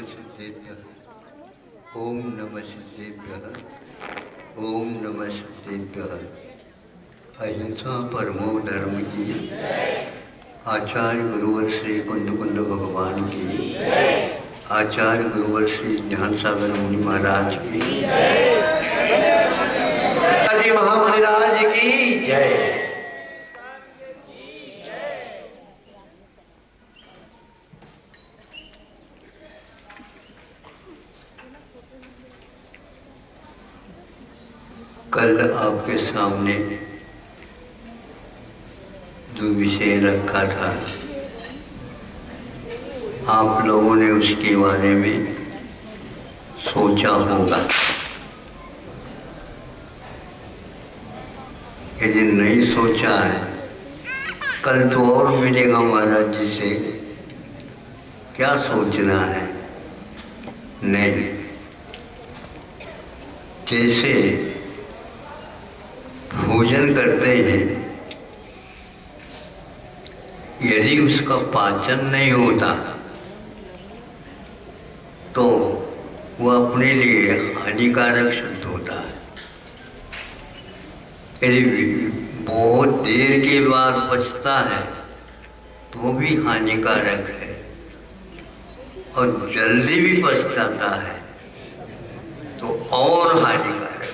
सिद्धेभ्यः। ओम नमः सिद्धेभ्यः। ओम नमः सिद्धेभ्यः। अहिंसा परमो धर्म की। आचार्य गुरुवर श्री कुंद कुंद भगवान की। आचार्य गुरुवर श्री ज्ञान सागर मुनि महाराज की। जी महामुनिराज की जय। कल आपके सामने जो विषय रखा था, आप लोगों ने उसके बारे में सोचा होगा। यदि नहीं सोचा है, कल तो और मिलेगा महाराज जी से, क्या सोचना है। नहीं, जैसे भोजन करते हैं, यदि उसका पाचन नहीं होता तो वह अपने लिए हानिकारक सिद्ध होता है। यदि बहुत देर के बाद पचता है तो भी हानिकारक है, और जल्दी भी पच जाता है तो और हानिकारक है।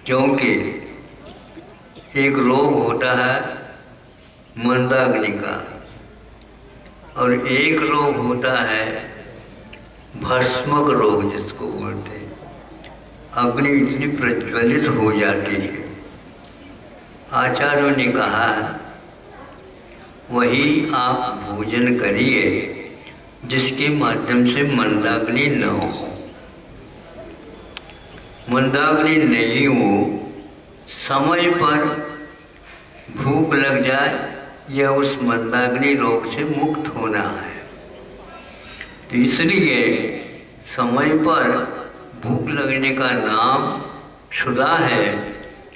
क्योंकि एक रोग होता है मंदाग्नि का, और एक रोग होता है भस्मक रोग, जिसको बोलते हैं। अग्नि इतनी प्रज्वलित हो जाती है। आचार्यों ने कहा, वही आप भोजन करिए जिसके माध्यम से मंदाग्नि न हो। मंदाग्नि नहीं हो, समय पर भूख लग जाए, यह उस मंदाग्नि रोग से मुक्त होना है। तो इसलिए समय पर भूख लगने का नाम क्षुधा है,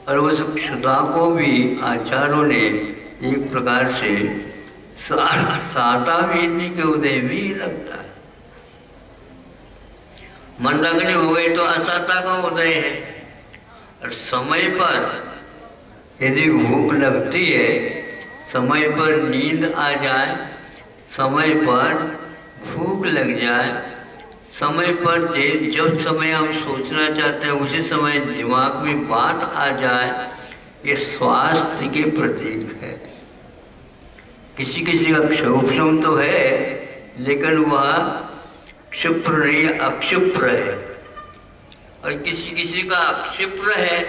और उस क्षुधा को भी आचार्यों ने एक प्रकार से सातावेदी के उदय में ही लगता है। मंदाग्नि हो गई तो असाता का उदय है। और समय पर यदि भूख लगती है, समय पर नींद आ जाए, समय पर भूख लग जाए, समय पर जब समय हम सोचना चाहते हैं उसी समय दिमाग में बात आ जाए, ये स्वास्थ्य के प्रतीक है। किसी किसी का क्षोभम तो है, लेकिन वह क्षिप्र नहीं, अक्षिप्र है। और किसी किसी का अक्षिप्र है,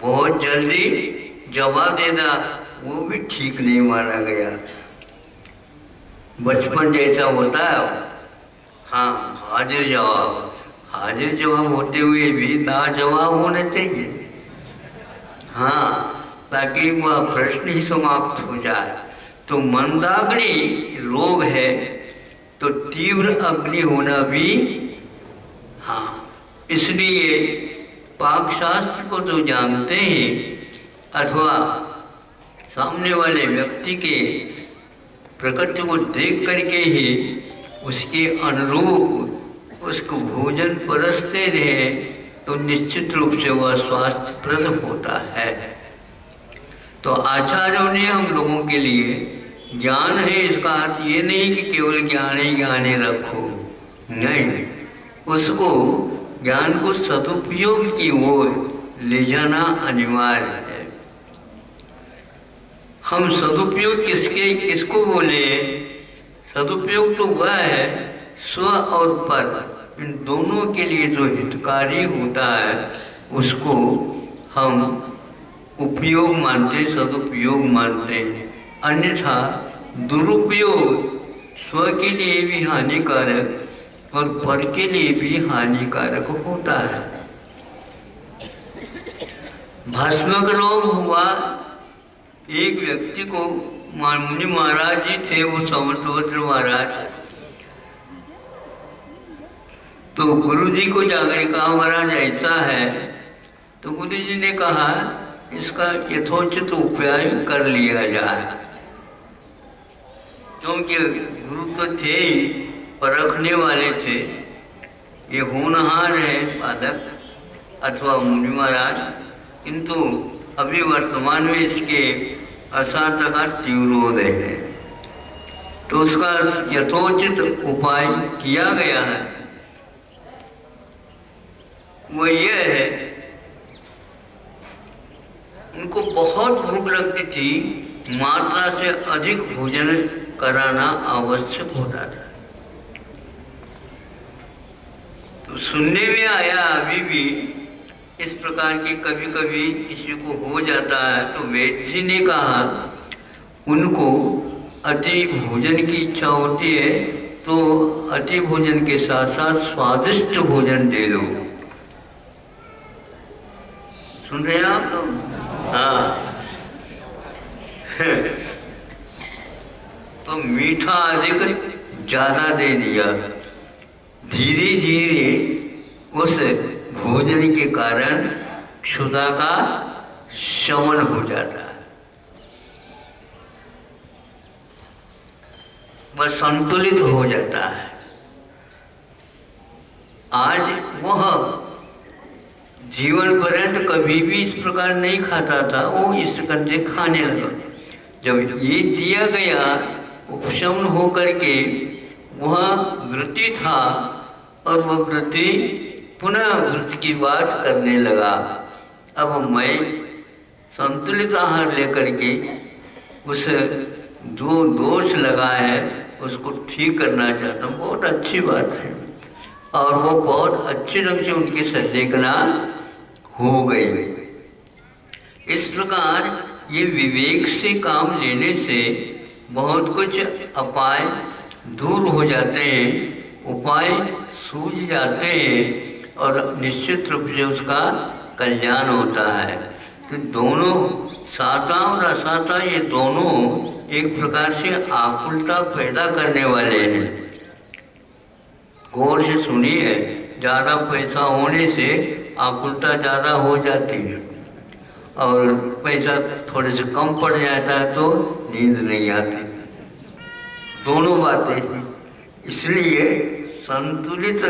बहुत जल्दी जवाब देना, वो भी ठीक नहीं माना गया। बचपन जैसा होता है, हाँ, हाजिर जवाब होते हुए भी ना जवाब होना चाहिए, हाँ, ताकि वह प्रश्न ही समाप्त हो जाए। तो मंदाग्नि रोग है, तो तीव्र अग्नि होना भी, हाँ। इसलिए पाकशास्त्र को तो जानते हैं, अथवा सामने वाले व्यक्ति के प्रकृति को देख करके ही उसके अनुरूप उसको भोजन परसते रहे, तो निश्चित रूप से वह स्वास्थ्यप्रद होता है। तो आचार्यों ने हम लोगों के लिए ज्ञान है, इसका अर्थ ये नहीं कि केवल ज्ञान ही रखो, नहीं, उसको ज्ञान को सदुपयोग की ओर ले जाना अनिवार्य है। हम सदुपयोग किसको बोले? सदुपयोग तो वह है स्व और पर, इन दोनों के लिए जो हितकारी होता है उसको हम उपयोग मानते, सदुपयोग मानते हैं। अन्यथा दुरुपयोग स्व के लिए भी हानिकारक और पर के लिए भी हानिकारक होता है। भस्मक रोग हुआ, एक व्यक्ति को, मुनि महाराज जी थे, वो समर्थवज्र महाराज, तो गुरु जी को जाकर कहा, महाराज ऐसा है। तो गुरु जी ने कहा, इसका यथोचित उपाय कर लिया जाए। क्योंकि गुरु तो थे ही, परखने वाले थे। ये होनहार है पादक अथवा मुनि महाराज, किंतु अभी वर्तमान में इसके असाध का तीव्रोदय है। तो उसका यथोचित उपाय किया गया है। वो ये है, उनको बहुत भूख लगती थी, मात्रा से अधिक भोजन कराना आवश्यक होता था। तो सुनने में आया अभी भी इस प्रकार की कभी कभी किसी को हो जाता है, तो वैद्य जी ने कहा उनको अति भोजन की इच्छा होती है तो अति भोजन के साथ साथ स्वादिष्ट भोजन दे दो। सुन रहे हैं आप लोग? हाँ। तो मीठा अधिक ज्यादा दे दिया, धीरे धीरे उस भोजन के कारण क्षुधा का शमन हो जाता है, वह संतुलित हो जाता है। आज वह जीवन पर्यंत कभी भी इस प्रकार नहीं खाता था, वो इस प्रकार से खाने लगा। जब ये दिया गया, उपशमन हो करके वह वृत्ति था और वह वृत्ति पुनः वृत्ति की बात करने लगा। अब मैं संतुलित आहार लेकर के उस जो दोष लगा है उसको ठीक करना चाहता हूँ। बहुत अच्छी बात है और वो बहुत अच्छे ढंग से उनकी संलेखना हो गई। इस प्रकार ये विवेक से काम लेने से बहुत कुछ अपाय दूर हो जाते हैं, उपाय सूझ जाते हैं और निश्चित रूप से उसका कल्याण होता है। तो दोनों साता और असाता, ये दोनों एक प्रकार से आकुलता पैदा करने वाले हैं। गौर से सुनिए, ज़्यादा पैसा होने से आकुलता ज़्यादा हो जाती है और पैसा थोड़े से कम पड़ जाता है तो नींद नहीं आती। दोनों बातें, इसलिए संतुलित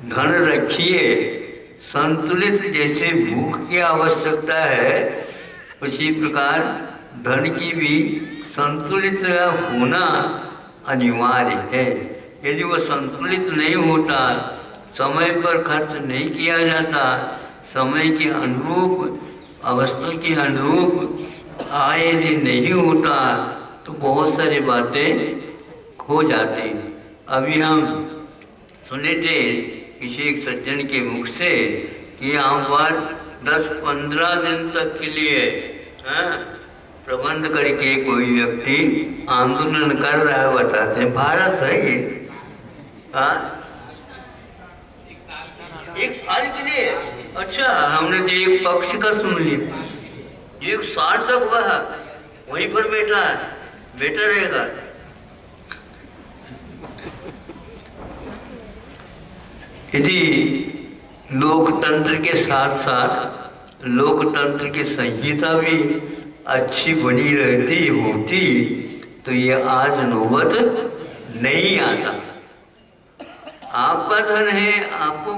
धन रखिए। संतुलित जैसे भूख की आवश्यकता है उसी प्रकार धन की भी संतुलित होना अनिवार्य है। यदि वह संतुलित नहीं होता, समय पर खर्च नहीं किया जाता, समय के अनुरूप, अवस्था के अनुरूप आय यदि नहीं होता तो बहुत सारी बातें खो जाती। अभी हम सुने थे किसी एक सज्जन के मुख से कि यहाँ पर 10-15 दिन तक के लिए प्रबंध करके कोई व्यक्ति आंदोलन कर रहा है। बताते हैं भारत है ये। एक साल के लिए? अच्छा, हमने तो एक पक्ष का सुन लिया। 1 साल तक वह वहीं पर बैठा है, बैठा रहेगा। यदि लोकतंत्र के साथ साथ लोकतंत्र की संहिता भी अच्छी बनी रहती होती तो ये आज नौबत नहीं आता। आपका धन है, आपको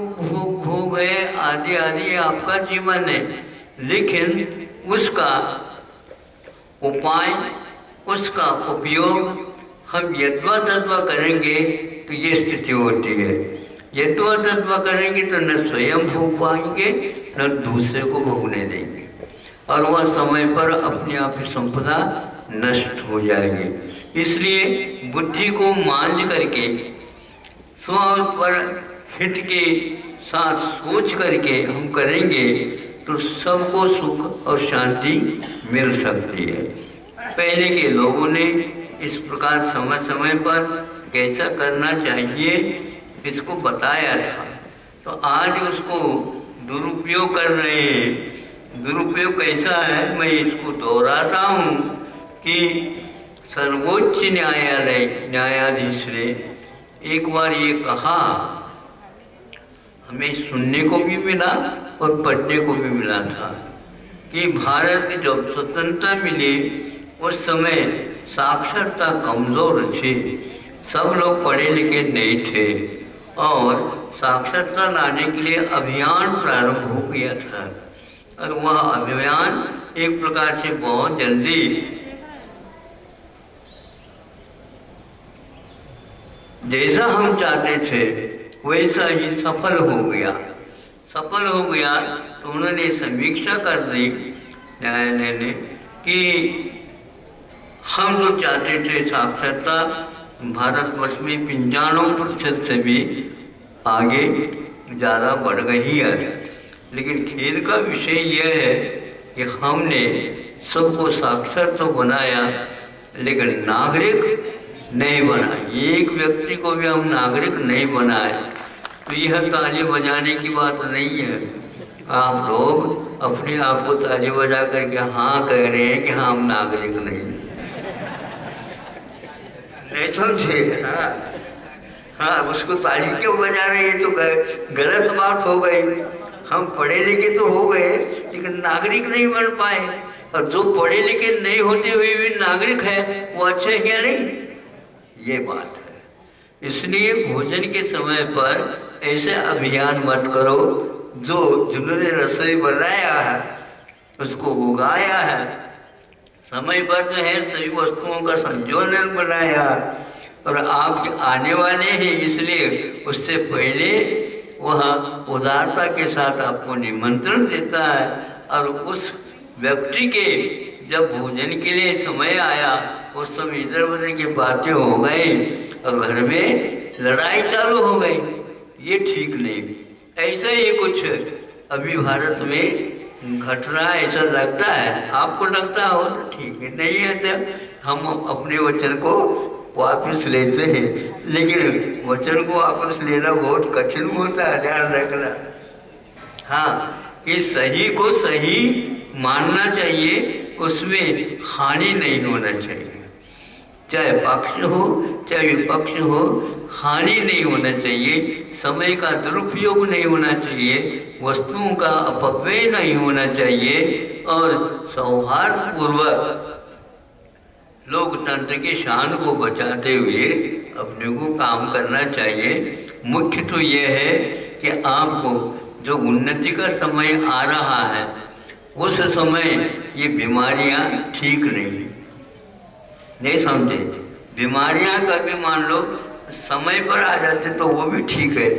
भोग है, आदि आदि आपका जीवन है, लेकिन उसका उपाय, उसका उपयोग हम यत्वा तत्वा करेंगे तो ये स्थिति होती है। यत्वा तत्वा करेंगे तो न स्वयं भोग पाएंगे न दूसरे को भोगने देंगे और वह समय पर अपने आप ही संपदा नष्ट हो जाएगी। इसलिए बुद्धि को मांझ करके स्व पर हित के साथ सोच करके हम करेंगे तो सबको सुख और शांति मिल सकती है। पहले के लोगों ने इस प्रकार समय समय पर कैसा करना चाहिए इसको बताया था, तो आज उसको दुरुपयोग कर रहे हैं। दुरुपयोग कैसा है, मैं इसको दोहराता हूँ कि सर्वोच्च न्यायाधीश ने एक बार ये कहा, हमें सुनने को भी मिला और पढ़ने को भी मिला था कि भारत की जब स्वतंत्रता मिली उस समय साक्षरता कमज़ोर थी, सब लोग पढ़े लिखे नहीं थे और साक्षरता लाने के लिए अभियान प्रारंभ हो गया था और वह अभियान एक प्रकार से बहुत जल्दी जैसा हम चाहते थे वैसा ही सफल हो गया। तो उन्होंने समीक्षा कर दी न्यायालय ने कि हम जो चाहते थे साक्षरता भारतवर्ष में 95% से भी आगे ज़्यादा बढ़ गई है, लेकिन खेद का विषय यह है कि हमने सबको साक्षर तो बनाया लेकिन नागरिक नहीं बनाए। एक व्यक्ति को भी हम नागरिक नहीं बनाए, तो यह ताली बजाने की बात नहीं है। आप लोग अपने आप को ताली बजा करके हाँ कह रहे हैं कि हाँ हम नागरिक नहीं समझे। हाँ, उसको ताली क्यों बजा रहे हैं, तो गलत बात हो गई। हम पढ़े लिखे तो हो गए लेकिन नागरिक नहीं बन पाए, और जो पढ़े लिखे नहीं होते हुए भी नागरिक है वो अच्छे क्या नहीं, ये बात है। इसलिए भोजन के समय पर ऐसे अभियान मत करो। जिन्होंने रसोई बनाया है उसको उगाया है, समय पर जो है सभी वस्तुओं का संयोजन बनाया और आपके आने वाले हैं, इसलिए उससे पहले वह उदारता के साथ आपको निमंत्रण देता है। और उस व्यक्ति के जब भोजन के लिए समय आया उस समय इधर उधर की बातें हो गई और घर में लड़ाई चालू हो गई, ये ठीक नहीं। ऐसा ही कुछ अभी भारत में घट रहा है, ऐसा लगता है। आपको लगता हो तो ठीक है, नहीं है तो हम अपने वचन को वापस लेते हैं, लेकिन वचन को वापस लेना बहुत कठिन होता है, ध्यान रखना। हाँ, कि सही को सही मानना चाहिए, उसमें हानि नहीं होना चाहिए। चाहे पक्ष हो चाहे विपक्ष हो, हानि नहीं होना चाहिए, समय का दुरुपयोग नहीं होना चाहिए, वस्तुओं का अपव्यय नहीं होना चाहिए और सौहार्दपूर्वक लोकतंत्र की शान को बचाते हुए अपने को काम करना चाहिए। मुख्य तो यह है कि आपको जो उन्नति का समय आ रहा है उस समय ये बीमारियां ठीक नहीं समझे। बीमारियां कभी मान लो समय पर आ जाते तो वो भी ठीक है,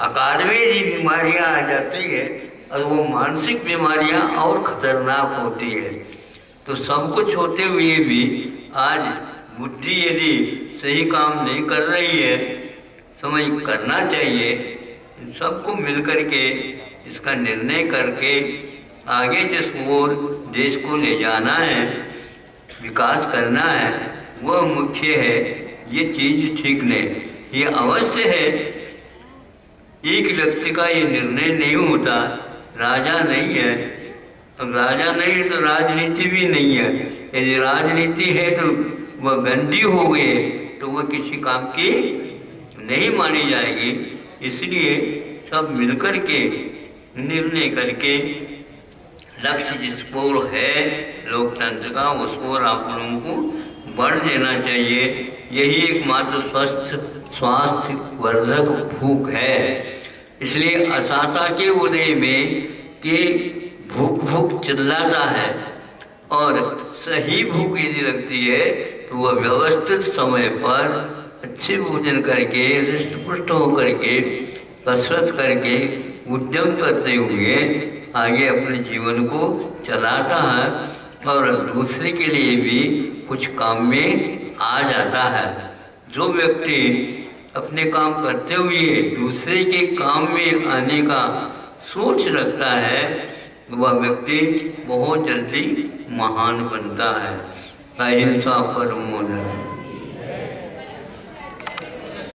आकार में ही बीमारियां आ जाती है और वो मानसिक बीमारियां और खतरनाक होती है। तो सब कुछ होते हुए भी आज बुद्धि यदि सही काम नहीं कर रही है, समय करना चाहिए। सबको मिलकर के इसका निर्णय करके आगे जिस ओर देश को ले जाना है, विकास करना है, वह मुख्य है। ये चीज़ ठीक नहीं। ये अवश्य है, एक व्यक्ति का ये निर्णय नहीं होता, राजा नहीं है। अब राजा नहीं है तो राजनीति भी नहीं है। यदि राजनीति है तो वह गंदी हो गई तो वह किसी काम की नहीं मानी जाएगी। इसलिए सब मिलकर के निर्णय करके लक्ष्य जिस ओर है लोकतंत्र का, उस ओर आप लोगों को बढ़ देना चाहिए। यही एकमात्र स्वास्थ्य वर्धक भूख है। इसलिए असाता के उदय में कि भूख चिल्लाता है और सही भूख यदि लगती है तो वह व्यवस्थित समय पर अच्छे भोजन करके, हृष्ट पुष्ट होकर के, कसरत करके, उद्यम करते हुए आगे अपने जीवन को चलाता है और दूसरे के लिए भी कुछ काम में आ जाता है। जो व्यक्ति अपने काम करते हुए दूसरे के काम में आने का सोच रखता है, वह व्यक्ति बहुत जल्दी महान बनता है। अहिंसा परमो धर्म।